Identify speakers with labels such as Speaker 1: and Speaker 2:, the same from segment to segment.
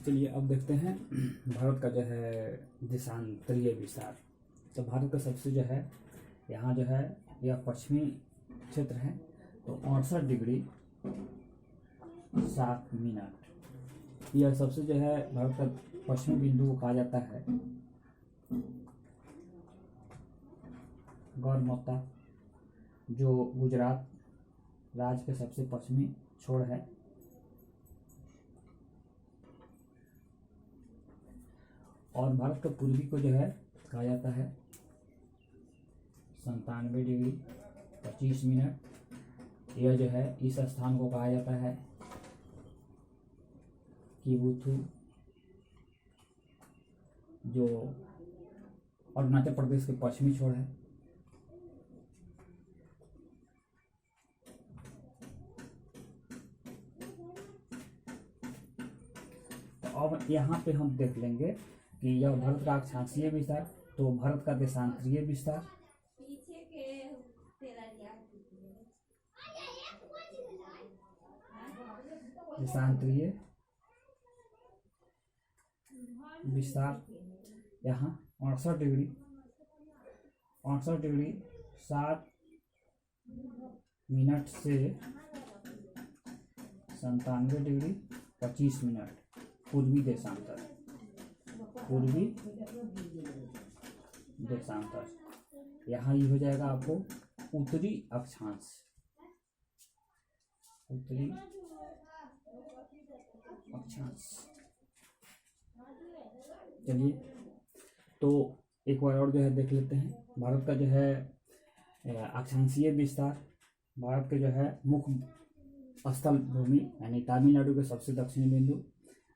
Speaker 1: चलिए अब देखते हैं भारत का जो है देशांतरीय विस्तार। तो भारत का सबसे जो है यहाँ जो है यह पश्चिमी क्षेत्र है, तो 68°7'। यह सबसे जो है भारत का पश्चिमी बिंदु को कहा जाता है। गौरमत्ता जो गुजरात राज्य के सबसे पश्चिमी छोर है। और भारत का पूर्वी को जो है कहा जाता है 97°25'। यह जो है इस स्थान को कहा जाता है किबुथु, जो अरुणाचल प्रदेश के पश्चिमी छोर है। तो अब यहाँ पे हम देख लेंगे कि यह भारत का अक्षांशीय विस्तार, तो भारत का देशांतरीय विस्तार, देशांतरीय विस्तार यहाँ 68°7' से 97°25'। पूर्वी देशांतर, पूर्वी देशांतर। यहाँ ये हो जाएगा आपको उत्तरी अक्षांश, उत्तरी अक्षांश। चलिए तो एक बार और जो है देख लेते हैं भारत का जो है अक्षांशीय विस्तार। भारत के जो है मुख्य स्थल भूमि यानी तमिलनाडु के सबसे दक्षिणी बिंदु,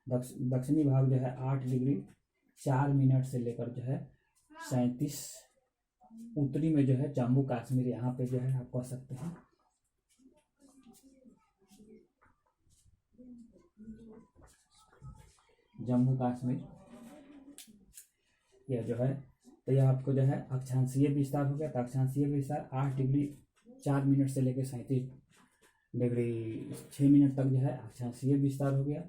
Speaker 1: दक्षिणी भाग जो है 8°4' से लेकर जो है 37। उत्तरी में जो है जम्मू कश्मीर, यहाँ पे जो है आप कह सकते हैं जम्मू कश्मीर, यह जो है। तो यह आपको जो है अक्षांशीय विस्तार हो गया। तो अक्षांशीय विस्तार 8°4' से लेकर 37°6' तक जो है अक्षांशीय विस्तार हो गया।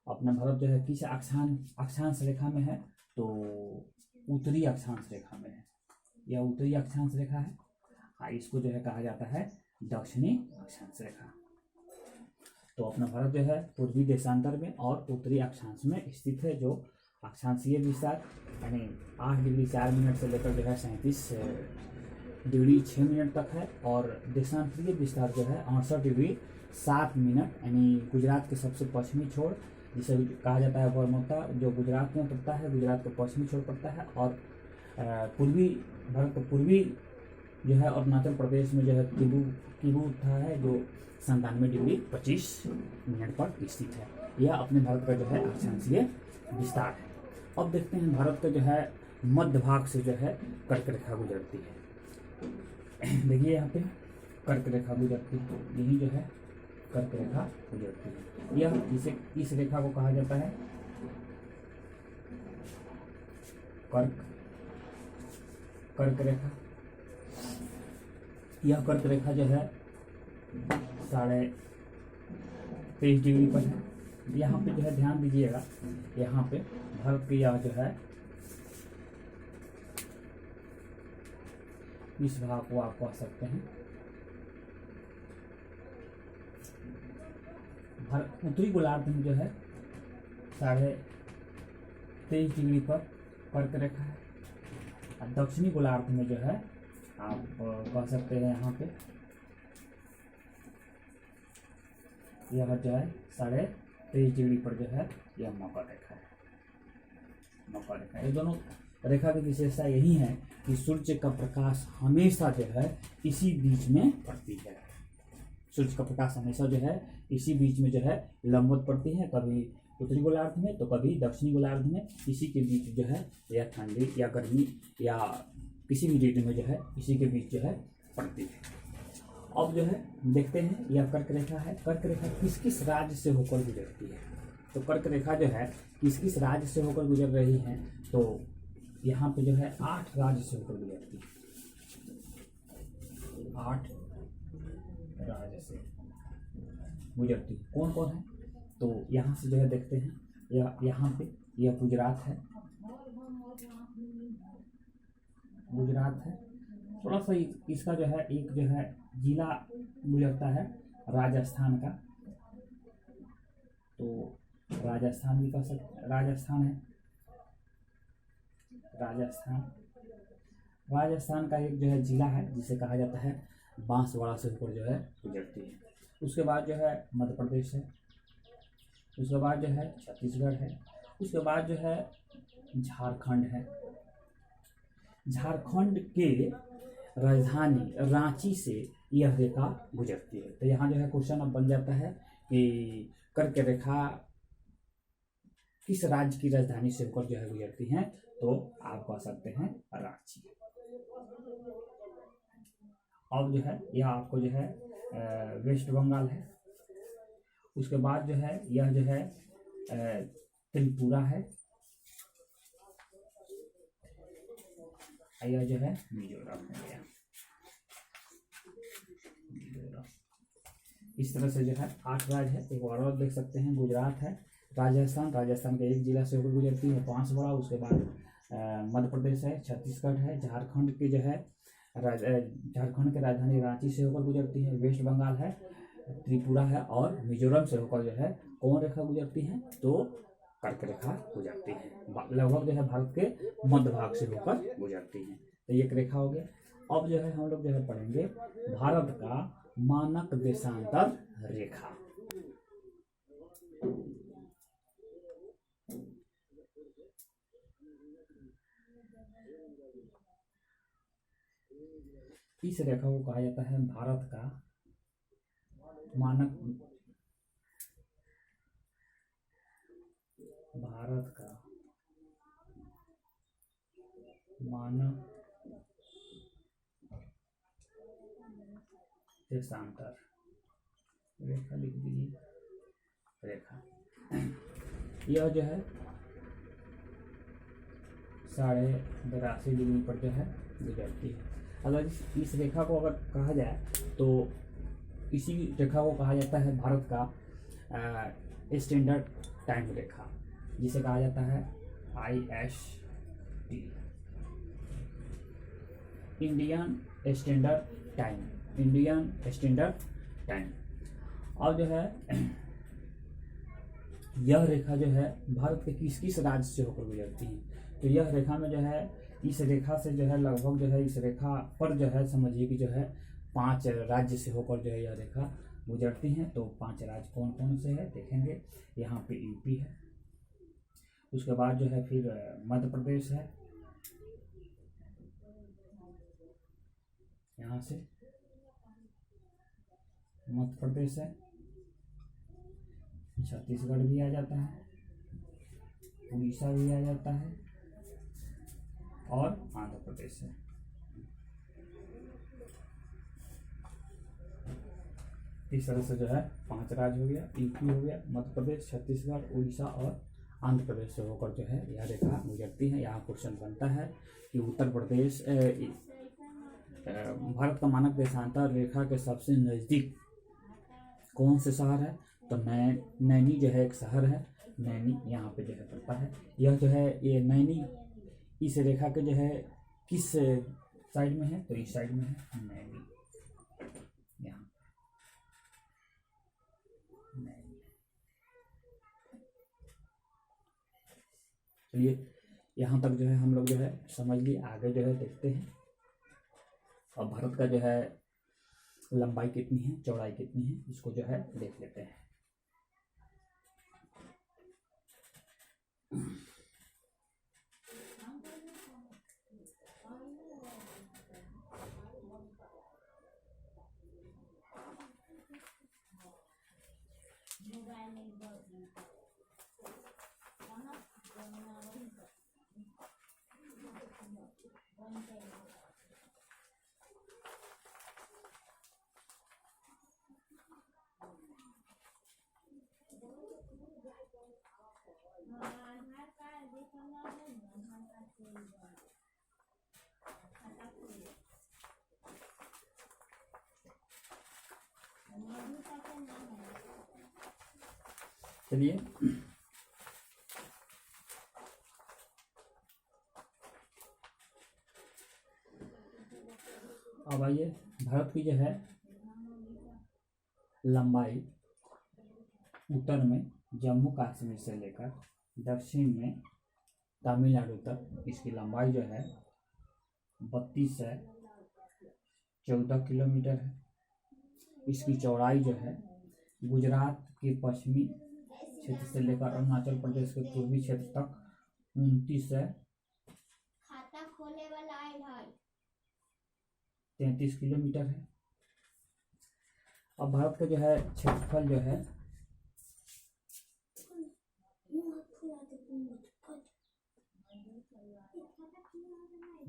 Speaker 1: अपना भारत जो है किस अक्षांश रेखा में है, तो उत्तरी अक्षांश रेखा में है। यह उत्तरी अक्षांश रेखा है। इसको जो है कहा जाता है दक्षिणी अक्षांश रेखा। तो अपना भारत जो है पूर्वी देशांतर में और उत्तरी अक्षांश में स्थित है। जो अक्षांशीय विस्तार यानी 8°4' से लेकर जो है 37°6' तक है। और देशांतरीय विस्तार जो है 68°7' यानी गुजरात के सबसे पश्चिमी छोर, जिसे कहा जाता है गौरमत्ता, जो गुजरात में पड़ता है, गुजरात के पश्चिमी छोर पड़ता है। और पूर्वी भारत का पूर्वी जो है अरुणाचल प्रदेश में जो है किबुथा है, जो 97°25' पर स्थित है। यह अपने भारत का जो है अक्षांशीय विस्तार है। अब देखते हैं भारत का जो है मध्य भाग से जो है कर्क रेखा गुजरती है। देखिए यहाँ पे कर्क रेखा गुजरती है, यही जो है कर्क रेखा गुजरती है। यह इस रेखा को कहा जाता है कर्क रेखा। यह कर्क रेखा जो है 23.5° पर है। यहाँ पे जो है ध्यान दीजिएगा, यहाँ पे भारत की यह जो है इस भाग को आप कह सकते हैं उत्तरी गोलार्ध में जो है 23.5° पर कर्क रेखा है। और दक्षिणी गोलार्ध में जो है आप कह सकते हैं यहाँ पे यह जो है 23.5° पर जो है यह मकर रेखा है। मकर रेखा, ये दोनों रेखा की विशेषता यही है कि सूर्य का प्रकाश हमेशा जो है इसी बीच में पड़ती है। सूर्य का प्रकाश हमेशा जो है इसी बीच में जो है लंबवत पड़ती है, कभी उत्तरी गोलार्ध में तो कभी दक्षिणी गोलार्ध में। इसी के बीच जो है या ठंडी या गर्मी या किसी भी ऋतु में जो है इसी के बीच जो है पड़ती है। अब जो है देखते हैं यह कर्क रेखा है। कर्क रेखा किस किस राज्य से होकर गुजरती है, तो कर्क रेखा जो है किस किस राज्य से होकर गुजर रही है, तो यहाँ पे जो है 8 राज्य से होकर गुजरती है। 8 राज्य से गुजरती है। कौन कौन है, तो यहाँ से जो है देखते हैं यहाँ पे यह गुजरात है, गुजरात है। थोड़ा सा इसका जो है एक जो है जिला गुजरता है राजस्थान का, तो राजस्थान भी कह सकते, राजस्थान है, राजस्थान का एक जो है जिला है जिसे कहा जाता है बांसवाड़ा से होकर जो है गुजरती है। उसके बाद जो है मध्य प्रदेश है, उसके बाद जो है छत्तीसगढ़ है, उसके बाद जो है झारखंड है। झारखंड के राजधानी रांची से यह रेखा गुजरती है। तो यहाँ जो है क्वेश्चन अब बन जाता है कि कर्क रेखा किस राज्य की राजधानी से होकर जो है गुजरती है, तो आप कह सकते हैं रांची। अब जो है यह आपको जो है वेस्ट बंगाल है, उसके बाद जो है यह जो है त्रिपुरा है, यह जो है मिजोरम हो गया, मिजोरम। इस तरह से जो है 8 राज्य है। एक और देख सकते हैं, गुजरात है, राजस्थान, राजस्थान के एक जिला से होकर गुजरती है बांसवाड़ा। उसके बाद मध्य प्रदेश है, छत्तीसगढ़ है, झारखंड की जो है झारखंड की राजधानी रांची से होकर गुजरती है, वेस्ट बंगाल है, त्रिपुरा है और मिजोरम से होकर जो है कौन रेखा गुजरती है, तो कर्क रेखा गुजरती है। लगभग जो है भारत के मध्य भाग से होकर गुजरती है। तो ये एक रेखा हो गया। अब जो है हम लोग जो है पढ़ेंगे भारत का मानक देशांतर रेखा। इस रेखा को कहा जाता है भारत का मानक देशांतर रेखा, लिख दीजिए रेखा। यह जो है 82.5 डिग्री पर जो है गुजरती है। अगर इस रेखा को अगर कहा जाए तो इसी रेखा को कहा जाता है भारत का स्टैंडर्ड टाइम रेखा, जिसे कहा जाता है IST, Indian standard time, Indian standard time. और जो है यह रेखा जो है भारत के किस किस राज्य से होकर गुजरती है, तो यह रेखा में जो है इस रेखा से जो है लगभग जो है इस रेखा पर जो है समझिए कि जो है 5 राज्य से होकर जो है यह रेखा गुजरती हैं। तो 5 राज्य कौन कौन से हैं देखेंगे। यहाँ पे यूपी है, उसके बाद जो है फिर मध्य प्रदेश है, यहाँ से मध्य प्रदेश है, छत्तीसगढ़ भी आ जाता है, उड़ीसा भी आ जाता है और आंध्र प्रदेश है। इस तरह से जो है 5 राज्य हो गया, यूपी हो गया, मध्य प्रदेश, छत्तीसगढ़, उड़ीसा और आंध्र प्रदेश से होकर जो है यह रेखा गुजरती है। यहाँ क्वेश्चन बनता है कि उत्तर प्रदेश भारत का मानक देशांतर रेखा के सबसे नज़दीक कौन से शहर है, तो नैनी जो है एक शहर है, नैनी यहाँ पे जो है पड़ता है। यह जो है ये नैनी इस रेखा के जो है किस साइड में है, तो इस साइड में है नैनी, यहाँ नैनी। चलिए यहाँ तक जो है हम लोग जो है समझ लिए। आगे जो है देखते हैं और भारत का जो है लंबाई कितनी है, चौड़ाई कितनी है, इसको जो है देख लेते हैं। चलिए अब आइए, भारत की जो है लंबाई उत्तर में जम्मू कश्मीर से लेकर दक्षिण में तमिलनाडु तक इसकी लंबाई जो है 32 से 14 किलोमीटर है। इसकी चौड़ाई जो है गुजरात के पश्चिमी क्षेत्र से लेकर अरुणाचल प्रदेश के पूर्वी क्षेत्र तक 29 से 33 किलोमीटर है। अब भारत का जो है क्षेत्रफल जो है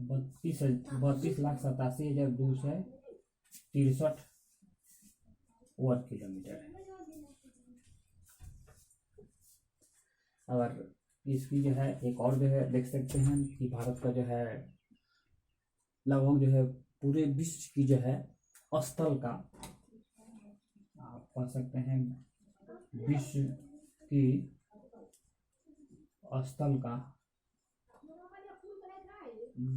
Speaker 1: 32,87,263 वर्ग किलोमीटर है। अगर इसकी जो है एक और जो है देख सकते हैं कि भारत का जो है लगभग जो है पूरे विश्व की जो है स्थल का, आप कह सकते हैं विश्व की स्थल का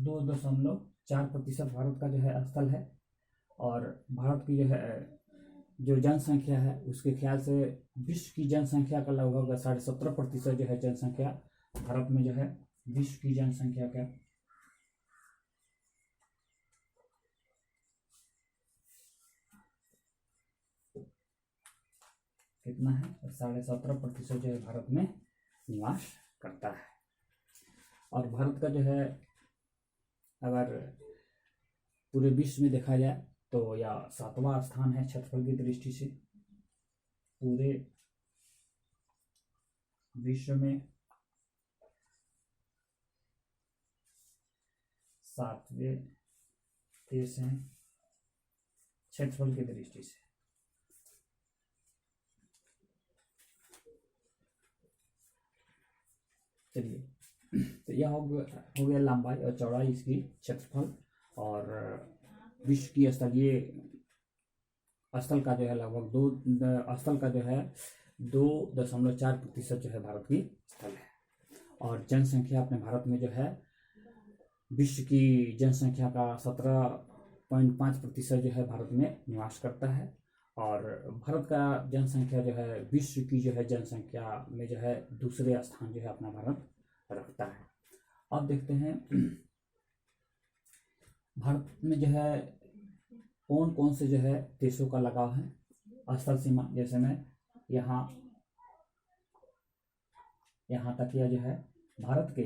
Speaker 1: 2.4% भारत का जो है स्थल है। और भारत की जो है जो जनसंख्या है उसके ख्याल से विश्व की जनसंख्या का लगभग 17.5% जो है जनसंख्या भारत में जो है विश्व की जनसंख्या का कितना है, 17.5% जो है भारत में निवास करता है। और भारत का जो है अगर पूरे विश्व में देखा जाए तो यह 7वां स्थान है क्षेत्रफल की दृष्टि से। पूरे विश्व में 7वें देश हैं क्षेत्रफल की दृष्टि से। चलिए, तो यह हो गया लंबाई और चौड़ाई इसकी क्षेत्रफल और विश्व की स्थलीय स्थल का जो है लगभग स्थल का जो है 2.4% जो है भारत की स्थल है। और जनसंख्या अपने भारत में जो है विश्व की जनसंख्या का 17.5% जो है भारत में निवास करता है। और भारत का जनसंख्या जो है विश्व की जो है जनसंख्या में जो है दूसरे स्थान जो है अपना भारत रखता है। अब देखते हैं भारत में जो है कौन कौन से जो है देशों का लगाव है स्थल सीमा। जैसे मैं यहाँ तक यह जो है भारत के